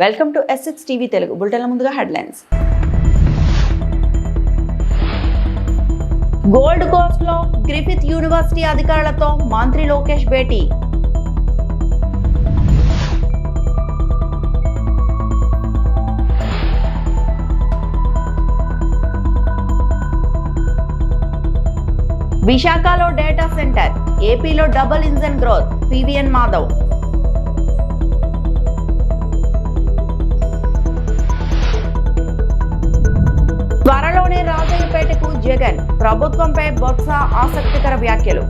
Welcome to S6 TV Telugu. బులెటిన్ల ముందుగా headlines. Gold Coast లో గ్రిఫిత్ యూనివర్సిటీ అధికారులతో మంత్రి లోకేష్ భేటీ. విశాఖలో డేటా సెంటర్, ఏపీలో double engine growth. PVN Madhav. త్వరలోనే రాజయ్యపేటకు జగన్, ప్రభుత్వంపై బొత్స ఆసక్తికర వ్యాఖ్యలు.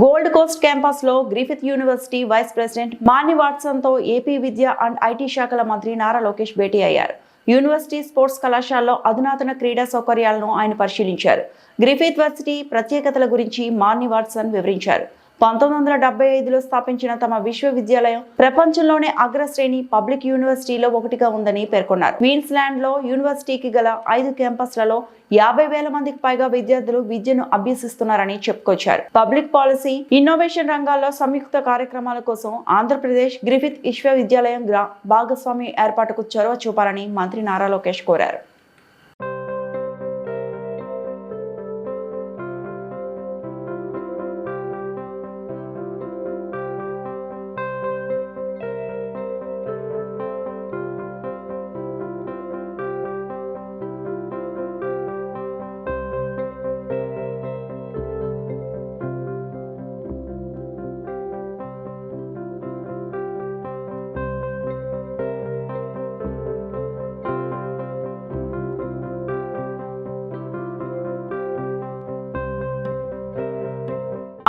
గోల్డ్ కోస్ట్ క్యాంపస్ లో Griffith University vice president Manny Watson తో ఏపీ విద్య అండ్ ఐటీ శాఖల మంత్రి నారా లోకేష్ భేటీ అయ్యారు. యూనివర్సిటీ స్పోర్ట్స్ కళాశాలలో అధునాతన క్రీడా సౌకర్యాలను ఆయన పరిశీలించారు. గ్రిఫిత్ వర్సిటీ ప్రత్యేకతల గురించి మాని వాట్సన్ వివరించారు. 1975లో స్థాపించిన తమ విశ్వవిద్యాలయం ప్రపంచంలోనే అగ్రశ్రేణి పబ్లిక్ యూనివర్సిటీలో ఒకటిగా ఉందని పేర్కొన్నారు. క్వీన్స్లాండ్ లో యూనివర్సిటీకి గల 5 క్యాంపస్లలో 50,000 మందికి పైగా విద్యార్థులు విద్యను అభ్యసిస్తున్నారని చెప్పుకొచ్చారు. పబ్లిక్ పాలసీ, ఇన్నోవేషన్ రంగాల్లో సంయుక్త కార్యక్రమాల కోసం ఆంధ్రప్రదేశ్ గ్రిఫిత్ విశ్వవిద్యాలయం భాగస్వామ్య ఏర్పాటుకు చొరవ చూపాలని మంత్రి నారా లోకేష్ కోరారు.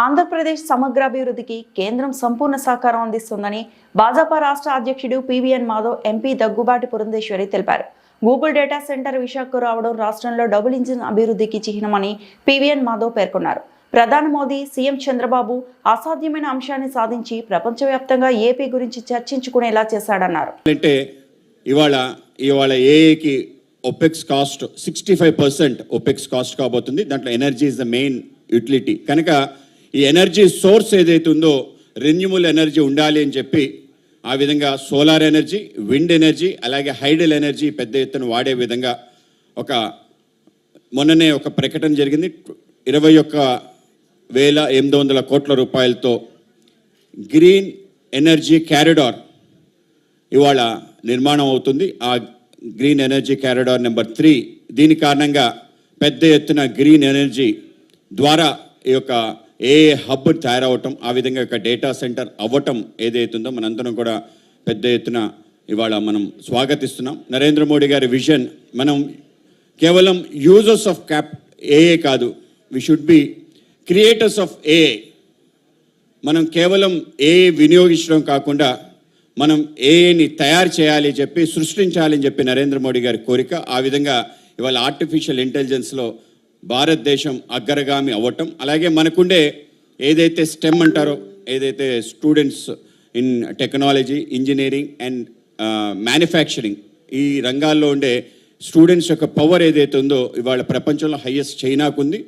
ఆంధ్రప్రదేశ్ సమగ్రాభివృద్ధికి కేంద్రం సంపూర్ణ సహకారం అందిస్తుందని భాజపా రాష్ట్ర అధ్యక్షుడు పివిఎన్ మాధవ్, ఎంపీ దగ్గుబాటి పురంధేశ్వరి తెలిపారు. గూగుల్ డేటా సెంటర్ విశాఖకు రావడం రాష్ట్రంలో డబుల్ ఇంజిన్ అభివృద్ధికి చిహ్నమని పివిఎన్ మాధవ్ పేర్కొన్నారు. ప్రధాని మోదీ, సీఎం చంద్రబాబు అసాధ్యమైన అంశాన్ని సాధించి ప్రపంచవ్యాప్తంగా ఏపీ గురించి చర్చించుకునేలా చేశాడన్నారు. అంటే ఇవాళ ఏఏకి ఓపెక్స్ కాస్ట్ 65% ఓపెక్స్ కాస్ట్ కాబోతుంది. దాంట్లో energy is the main utility. కనుక ఈ ఎనర్జీ సోర్స్ ఏదైతే ఉందో రెన్యూబుల్ ఎనర్జీ ఉండాలి అని చెప్పి ఆ విధంగా సోలార్ ఎనర్జీ, విండ్ ఎనర్జీ, అలాగే హైడల్ ఎనర్జీ పెద్ద ఎత్తున వాడే విధంగా మొన్ననే ఒక ప్రకటన జరిగింది. 21,800 కోట్ల రూపాయలతో గ్రీన్ ఎనర్జీ క్యారిడార్ ఇవాళ నిర్మాణం అవుతుంది. ఆ గ్రీన్ ఎనర్జీ క్యారిడార్ నెంబర్ 3 దీని కారణంగా పెద్ద ఎత్తున గ్రీన్ ఎనర్జీ ద్వారా ఈ యొక్క ఏ హబ్ తయారవటం, ఆ విధంగా ఒక డేటా సెంటర్ అవ్వటం ఏదైతుందో మనందరం కూడా పెద్ద ఎత్తున ఇవాళ మనం స్వాగతిస్తున్నాం. నరేంద్ర మోడీ గారి విజన్, మనం కేవలం యూజర్స్ ఆఫ్ ఏఏ కాదు, we should be creators of AI. మనం కేవలం ఏఏ వినియోగించడం కాకుండా మనం ఏఏని తయారు చేయాలి చెప్పి, సృష్టించాలని చెప్పి నరేంద్ర మోడీ గారి కోరిక. ఆ విధంగా ఇవాళ ఆర్టిఫిషియల్ ఇంటెలిజెన్స్లో భారతదేశం అగ్రగామి అవ్వటం, అలాగే మనకుండే ఏదైతే స్టెమ్ అంటారో, ఏదైతే students in technology, engineering and manufacturing ఈ రంగాల్లో ఉండే స్టూడెంట్స్ యొక్క పవర్ ఏదైతే ఉందో ఇవాళ ప్రపంచంలో హైయెస్ట్ చైనాకు ఉంది,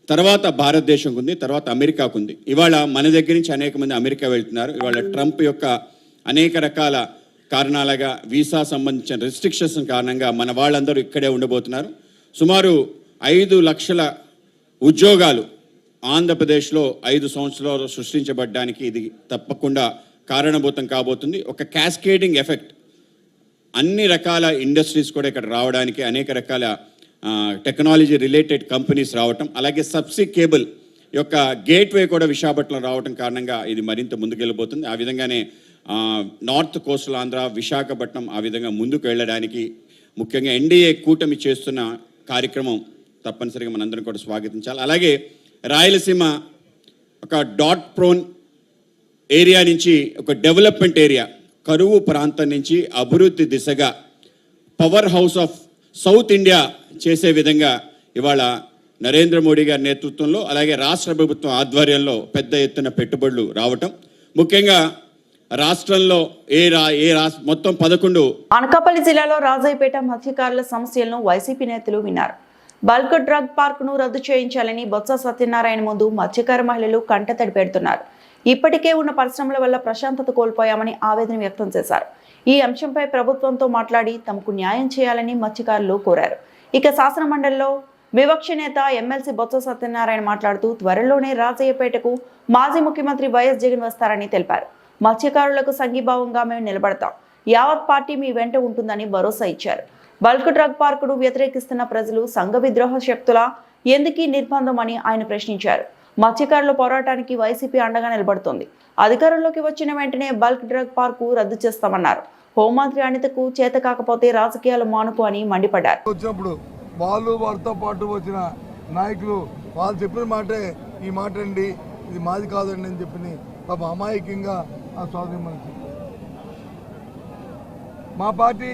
తర్వాత భారతదేశంకు ఉంది, తర్వాత అమెరికాకు ఉంది. ఇవాళ మన దగ్గర నుంచి అనేక మంది అమెరికా వెళ్తున్నారు. ఇవాళ ట్రంప్ యొక్క అనేక రకాల కారణాలుగా, వీసా సంబంధించిన రెస్ట్రిక్షన్స్ కారణంగా మన వాళ్ళందరూ ఇక్కడే ఉండబోతున్నారు. సుమారు 5 లక్షల ఉద్యోగాలు ఆంధ్రప్రదేశ్లో 5 సంవత్సరాలు సృష్టించబడ్డానికి ఇది తప్పకుండా కారణభూతం కాబోతుంది. ఒక క్యాస్కేడింగ్ ఎఫెక్ట్, అన్ని రకాల ఇండస్ట్రీస్ కూడా ఇక్కడ రావడానికి, అనేక రకాల టెక్నాలజీ రిలేటెడ్ కంపెనీస్ రావటం, అలాగే సబ్సీ కేబుల్ యొక్క గేట్వే కూడా విశాఖపట్నం రావటం కారణంగా ఇది మరింత ముందుకెళ్ళబోతుంది. ఆ విధంగానే నార్త్ కోస్టల్ ఆంధ్ర, విశాఖపట్నం ఆ విధంగా ముందుకు వెళ్ళడానికి ముఖ్యంగా ఎన్డీఏ కూటమి చేస్తున్న కార్యక్రమం తప్పనిసరిగా మనందరం కూడా స్వాగతించాలి. అలాగే రాయలసీమ ఒక డాట్ ప్రోన్ ఏరియా నుంచి ఒక డెవలప్మెంట్ ఏరియా, కరువు ప్రాంతం నుంచి అభివృద్ధి దిశగా power house of south India చేసే విధంగా ఇవాళ నరేంద్ర మోడీ గారి నేతృత్వంలో, అలాగే రాష్ట్ర ప్రభుత్వం ఆధ్వర్యంలో పెద్ద ఎత్తున పెట్టుబడులు రావటం, ముఖ్యంగా రాష్ట్రంలో మొత్తం 11 అనకాపల్లి జిల్లాలో రాజాయిపేట మత్స్యకారుల సమస్యలను వైసీపీ నేతలు విన్నారు. బల్క్ డ్రగ్ పార్కును రద్దు చేయించాలని బొత్స సత్యనారాయణ ముందు మత్స్యకార మహిళలు కంటతడి పెడుతున్నారు. ఇప్పటికే ఉన్న పరిశ్రమల వల్ల ప్రశాంతత కోల్పోయామని ఆవేదన వ్యక్తం చేశారు. ఈ అంశంపై ప్రభుత్వంతో మాట్లాడి తమకు న్యాయం చేయాలని మత్స్యకారులు కోరారు. ఇక శాసన మండలిలో వివక్ష నేత ఎమ్మెల్సీ బొత్స సత్యనారాయణ మాట్లాడుతూ త్వరలోనే రాజయ్యపేటకు మాజీ ముఖ్యమంత్రి వైఎస్ జగన్ వస్తారని తెలిపారు. మత్స్యకారులకు సంఘీభావంగా మేము నిలబడతాం, యావత్ పార్టీ మీ వెంట ఉంటుందని భరోసా ఇచ్చారు. బల్క్ డ్రగ్ పార్కును వ్యతిరేకిస్తున్న ప్రజలు సంఘ విద్రోహ శక్తుల ఎందుకీ నిర్బంధం అని ఆయన ప్రశ్నించారు. మత్స్యకారుల పోరాటానికి వైసీపీ అండగా నిలబడుతోంది. అధికారంలోకి వచ్చిన వెంటనే బల్క్ డ్రగ్ పార్కు రద్దు చేస్తామన్నారు. హోంమంత్రి అనితకు చేత కాకపోతే రాజకీయాలు మానుకు అని మండిపడ్డారు. వచ్చినప్పుడు వాళ్ళు వారితో పాటు వచ్చిన నాయకులు వాళ్ళు చెప్పిన మాటే ఈ మాట అండి, ఇది మాది కాదండి అని చెప్పి పాప అమాయకంగా ఆ సోదరి మనకి మా పార్టీ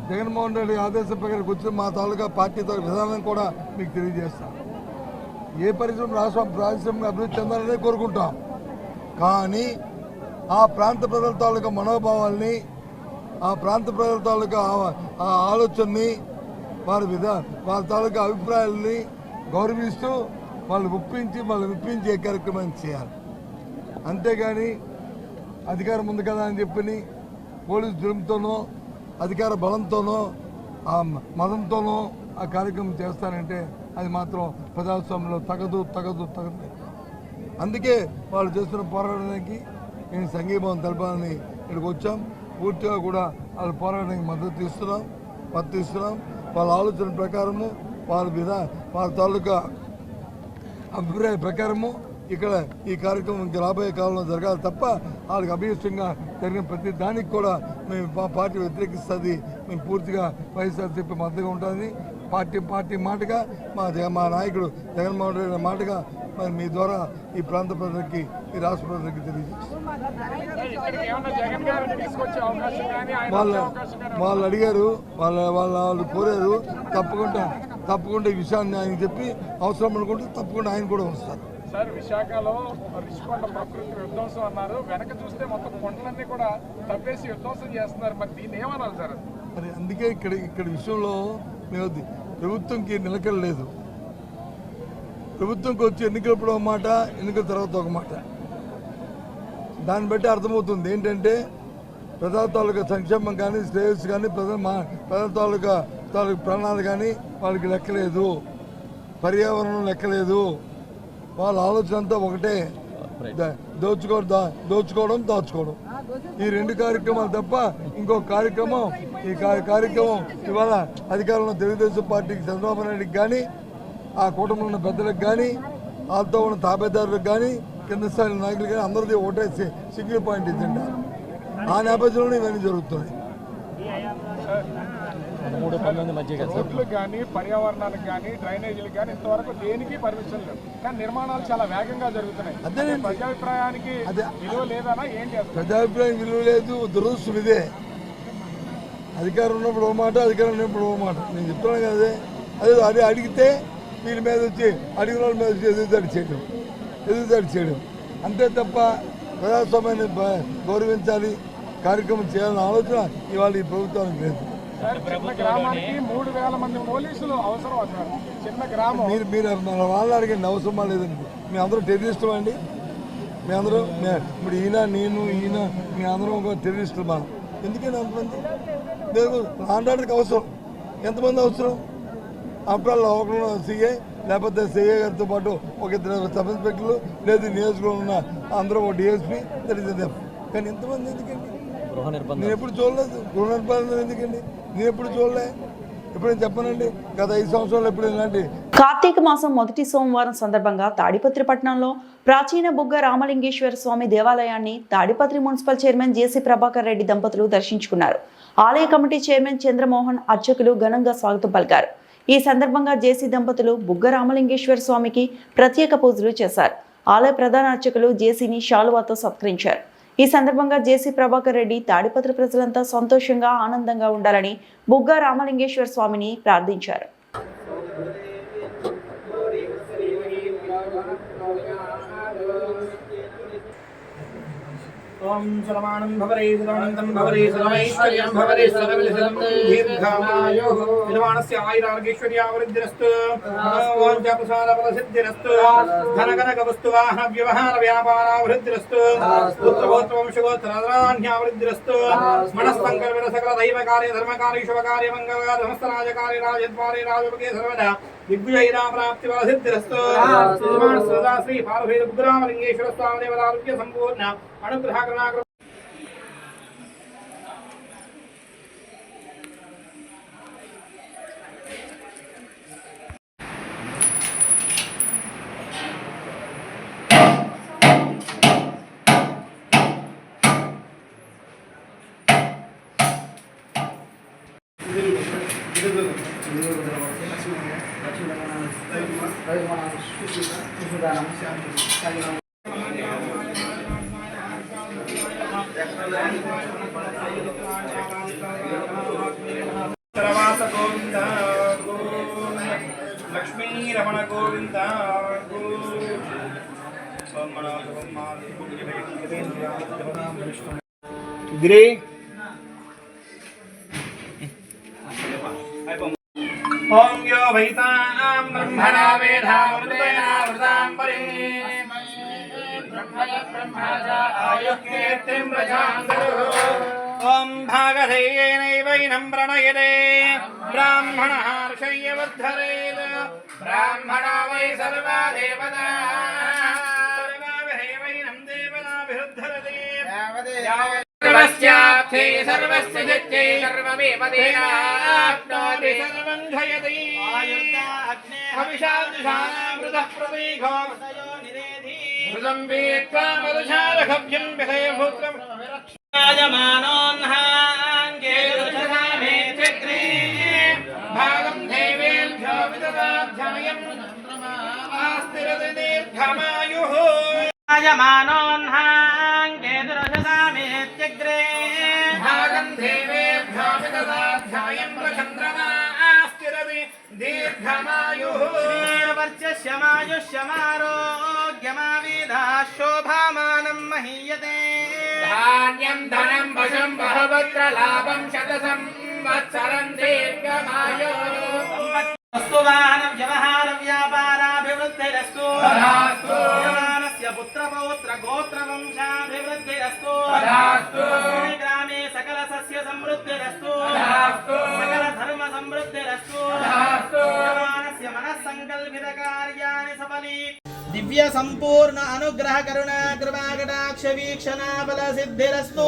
జగన్మోహన్ రెడ్డి ఆదేశం ప్రకారం వచ్చిన మా తాలూకా పార్టీ విధానం కూడా మీకు తెలియజేస్తాం. ఏ పారిశ్రామిక అభివృద్ధి చెందాలనే కోరుకుంటాం. కానీ ఆ ప్రాంత ప్రజల తాలూకా మనోభావాల్ని, ఆ ప్రాంత ప్రజల తాలూకా ఆ ఆలోచనని, వాళ్ళ తాలూకా అభిప్రాయాలని గౌరవిస్తూ వాళ్ళు విప్పించే కార్యక్రమాన్ని చేయాలి. అంతేగాని అధికారం ఉంది కదా అని చెప్పని పోలీసు జులుంతోనో అధికార బలంతోనో ఆ మదంతోనో ఆ కార్యక్రమం చేస్తారంటే అది మాత్రం ప్రజాస్వామ్యంలో తగదు. అందుకే వాళ్ళు చేస్తున్న పోరాటానికి నేను సంఘీభావం తెలపాలని ఇక్కడికి వచ్చాం. పూర్తిగా కూడా వాళ్ళ పోరాటానికి మద్దతు ఇస్తున్నాం. వాళ్ళ ఆలోచన ప్రకారము వాళ్ళ తాలూకా అభిప్రాయ ప్రకారము ఇక్కడ ఈ కార్యక్రమం రాబోయే కాలంలో జరగాలి తప్ప వాళ్ళకి అభీష్టంగా జరిగిన ప్రతి దానికి కూడా మేము మా పార్టీ వ్యతిరేకిస్తుంది. మేము పూర్తిగా వైఎస్ఆర్సీపీ మద్దతుగా ఉంటుంది. పార్టీ మాటగా మా నాయకుడు జగన్మోహన్ రెడ్డి మాటగా మరి మీ ద్వారా ఈ ప్రాంత ప్రజలకి, ఈ రాష్ట్ర ప్రజలకి తెలియజేస్తాం. వాళ్ళు అడిగారు, వాళ్ళు కోరారు. తప్పకుండా ఈ విషయాన్ని ఆయన చెప్పి అవసరం అనుకుంటే తప్పకుండా ఆయన కూడా వస్తారు. సార్, విశాఖలో రిషికొండ ప్రకృతి విధ్వంసం అన్నారు. వెనక చూస్తే మొత్తం కొండలన్నీ కూడా తప్పేసి విధ్వంసం చేస్తున్నారు. మరి దీన్ని ఏమన్నారు సార్? మరి అందుకే ఇక్కడ విషయంలో మేము ప్రభుత్వంకి నిలకడ లేదు. ప్రభుత్వంకి వచ్చి ఎన్నికలప్పుడు ఒక మాట, ఎన్నికల తర్వాత ఒక మాట. దాన్ని బట్టి అర్థమవుతుంది ఏంటంటే ప్రజల తాలూకా సంక్షేమం కానీ, శ్రేయస్సు కానీ, ప్రజల తాలూకా ప్రాణాలు కానీ వాళ్ళకి లెక్కలేదు, పర్యావరణం లెక్కలేదు. వాళ్ళ ఆలోచన అంతా ఒకటే, దోచుకోవడం దాచుకోవడం. ఈ రెండు కార్యక్రమాలు తప్ప ఇంకో కార్యక్రమం ఈ కార్యక్రమం ఇవాళ అధికారంలో తెలుగుదేశం పార్టీకి చంద్రబాబు నాయుడికి కానీ, ఆ కూటమిలో ఉన్న పెద్దలకు కానీ, వాళ్ళతో ఉన్న తాబేదారులకు కానీ, కింద స్థాయి నాయకులు కానీ అందరిది ఒకటే సింగిల్ పాయింట్ ఎజెండా. ఆ నేపథ్యంలో ఇవన్నీ జరుగుతున్నాయి. రోడ్లు కానీ, పర్యావరణానికి కానీ, డ్రైనేజీలకు కానీ ఇంతవరకు దేనికి పర్మిషన్ లేదు. కానీ నిర్మాణాలు చాలా వేగంగా జరుగుతున్నాయి. అదే ప్రజాభిప్రాయానికి విలువ లేదనా? ఏం చేస్తారు? ప్రజాభిప్రాయం విలువ లేదు. దురదృష్టం ఇదే. అధికారం ఉన్నప్పుడు ఓ మాట, అధికారం ఉన్నప్పుడు ఓ మాట. నేను చెప్తున్నాను కదా, అదే అడిగితే వీళ్ళ మీద వచ్చి అడిగిన వాళ్ళ మీద వచ్చి ఎదురుదాడి చేయడం అంతే తప్ప ప్రజాస్వామ్యాన్ని గౌరవించాలి, కార్యక్రమం చేయాలన్న ఆలోచన ఇవాళ ఈ ప్రభుత్వానికి లేదు. చిన్న గ్రామానికి 3000 మంది పోలీసులు అవసరం అన్నారు. చిన్న గ్రామం. మీరు మన వాళ్ళని అడిగండి, అవసరమా లేదండి. మీ అందరూ టెర్రరిస్టులు అండి. మీ అందరూ ఇప్పుడు ఈయన మీ అందరం ఒక టెర్రరిస్టులు. మనం ఎందుకని అంతమంది ఆంధ్రాకి అవసరం? ఎంతమంది అవసరం? అప్పుడు ఒకరు సీఏ, లేకపోతే సిఏ గారితో పాటు ఒక 2 సబ్ ఇన్స్పెక్టర్లు, లేదు నియోజకవర్గంలో ఉన్న అందరూ ఒక డిఎస్పీ తెలియదు. కానీ ఎంతమంది ఎందుకండి? నేను ఎప్పుడు చూడలేదు. గృహ నిర్బంధం ఎందుకండి? నేను ఎప్పుడు చూడలే. ఎప్పుడైనా చెప్పనండి గత 5 సంవత్సరాలు ఎప్పుడు ఇలాంటి. కార్తీక మాసం మొదటి సోమవారం సందర్భంగా తాడిపత్రి పట్టణంలో ప్రాచీన బుగ్గ రామలింగేశ్వర స్వామి దేవాలయాన్ని తాడిపత్రి మున్సిపల్ చైర్మన్ జేసీ ప్రభాకర్ రెడ్డి దంపతులు దర్శించుకున్నారు. ఆలయ కమిటీ చైర్మన్ చంద్రమోహన్, అర్చకులు ఘనంగా స్వాగతం పలికారు. ఈ సందర్భంగా జేసీ దంపతులు బుగ్గ రామలింగేశ్వర స్వామికి ప్రత్యేక పూజలు చేశారు. ఆలయ ప్రధాన అర్చకులు జేసీని శాలువాతో సత్కరించారు. ఈ సందర్భంగా జేసీ ప్రభాకర్ రెడ్డి తాడిపత్రి ప్రజలంతా సంతోషంగా, ఆనందంగా ఉండాలని బుగ్గ రామలింగేశ్వర స్వామిని ప్రార్థించారు. ఓం సలమానం భవరే సలమంతం భవరే సలమైశ్వర్యం భవరే సలవిలసలం దీర్ఘమాయుః యజమానస్య ఆయురారోగ్యైశ్వర్యావృద్ధిరస్తు ఓం జపసాలఫలసిద్ధిరస్తు ధనకనక వస్తువాహన వ్యవహార వ్యాపారావృద్ధిరస్తు పుత్రగోత్రవంశగోత్రధాన్యావృద్ధిరస్తు మనస్సంకల్పిత సకల దైవ కార్య ధర్మ కార్య శుభ కార్య మంగళ కార్య సమస్త రాజకార్య రాజద్వారే రాజభగే సర్వదా దిగ్విజయరా ప్రాప్తి వల సిద్ధిరస్తు శ్రీమాన్ శ్రీ పార్వతీ ఉగ్రామలింగేశ్వర స్వామి దేవత ఆరోగ్య సంపూర్ణ అనుగ్రహ కరుణాకర సరవాస గోవింద లక్ష్మీ రమణ గోవింద గిరి ఓం యో వైతాం బ్రహ్మణా వేదామృతేన వృతాం పరి ఆయుఃకీర్తిం ప్రజాంతరు ఓం భాగధేయేనైవైనం ప్రణయతే బ్రాహ్మణః ఋషయ్యవర్ధరేత్ బ్రాహ్మణా వై సర్వా దేవతా సర్వావహైవైనం దేవతాభిరుద్ధరతే సర్వస్యార్థే సర్వస్య జత్యై సర్వమేవ తేనాప్నోతి సర్వం జయతి హవిషాదిశానామృతః ప్రతీఘో మృతం వీత్వా మధుశాలఖభ్యం విహయభూత్రం రాజమానోన్హాంగే రుచసామేత్యగ్రే భాగం దేవేభ్యో విదదాధ్యాయం ఆస్తిరతి దీర్ఘమాయుః రాజమానోన్హాంగే రుచసామేత్యగ్రే భాగం దేవేభ్యో విదదాధ్యాయం ప్రచంద్రమాస్తిరతి దీర్ఘమాయుః శ్రీవర్చస్యమాయుష్యమారోగ్యమావిధా శోభామానం మహీయతే ధాన్యం ధనం వశం బహుభద్ర లాభం శతసం వత్సరం దీర్ఘమాయో వస్తువాహన వ్యవహార వ్యాపారాభివృద్ధిరస్తు యజమానస్య పుత్రపౌత్ర గోత్ర వంశాభివృద్ధిరస్తు గ్రామే సకల సస్య సమృద్ధిరస్తు సకల ధర్మ సమృద్ధిరస్తు యజమానస్య మనస్సంకల్పిత కార్యాణి సఫలీ దివ్య సంపూర్ణ అనుగ్రహ కరుణ కృపా కటాక్ష వీక్షణ బల సిద్ధిరస్తు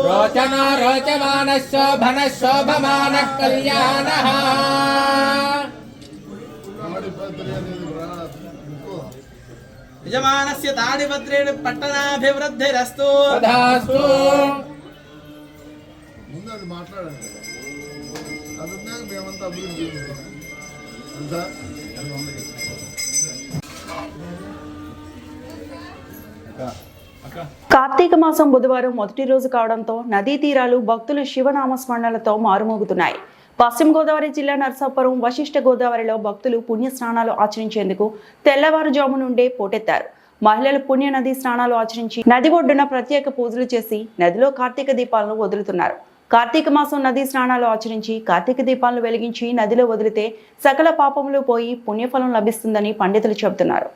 రోచన రోచమాన శోభన శోభమాన కళ్యాణ యజమానస్య తాడిపత్రేణ పట్టణాభివృద్ధిరస్తు ముందు అది మాట్లాడండి అది ఉన్నాక మేమంతా అభివృద్ధి అంతా కార్తీక మాసం బుధవారం మొదటి రోజు కావడంతో నదీ తీరాలు భక్తులు శివనామస్మరణలతో మారుమోగుతున్నాయి. పశ్చిమ గోదావరి జిల్లా నరసాపురం వశిష్ఠ గోదావరిలో భక్తులు పుణ్య స్నానాలు ఆచరించేందుకు తెల్లవారుజాము నుండే పోటెత్తారు. మహిళలు పుణ్య నది స్నానాలు ఆచరించి నది ఒడ్డున ప్రత్యేక పూజలు చేసి నదిలో కార్తీక దీపాలను వదులుతున్నారు. కార్తీక మాసం నదీ స్నానాలు ఆచరించి కార్తీక దీపాలను వెలిగించి నదిలో వదిలితే సకల పాపములు పోయి పుణ్యఫలం లభిస్తుందని పండితులు చెబుతున్నారు.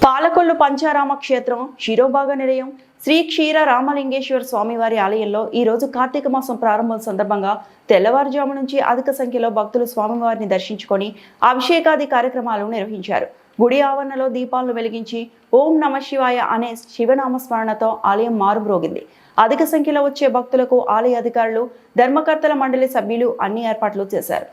పాలకొల్లు పంచారామ క్షేత్రం శిరోభాగ నిలయం శ్రీ క్షీర రామలింగేశ్వర స్వామివారి ఆలయంలో ఈ రోజు కార్తీక మాసం ప్రారంభం సందర్భంగా తెల్లవారుజాము నుంచి అధిక సంఖ్యలో భక్తులు స్వామివారిని దర్శించుకొని అభిషేకాది కార్యక్రమాలు నిర్వహించారు. గుడి ఆవరణలో దీపాలను వెలిగించి ఓం నమ శివాయ అనే శివనామస్మరణతో ఆలయం మారుమ్రోగింది. అధిక సంఖ్యలో వచ్చే భక్తులకు ఆలయ అధికారులు, ధర్మకర్తల మండలి సభ్యులు అన్ని ఏర్పాట్లు చేశారు.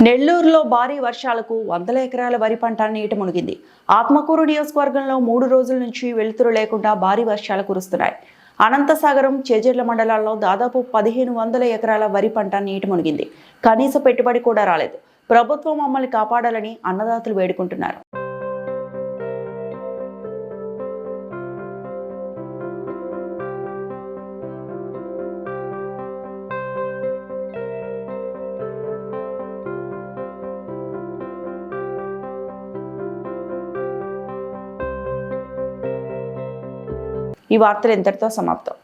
నెల్లూరులో భారీ వర్షాలకు వందల ఎకరాల వరి పంట నీట మునిగింది. ఆత్మకూరు నియోజకవర్గంలో 3 రోజుల నుంచి వెలుతురు లేకుండా భారీ వర్షాలు కురుస్తున్నాయి. అనంతసాగరం, చేజర్ల మండలాల్లో దాదాపు 1500 ఎకరాల వరి పంట నీట మునిగింది. కనీస పెట్టుబడి కూడా రాలేదు. ప్రభుత్వం మమ్మల్ని కాపాడాలని అన్నదాతలు వేడుకుంటున్నారు. ఈ వార్తలు ఇంతటితో సమాప్తం.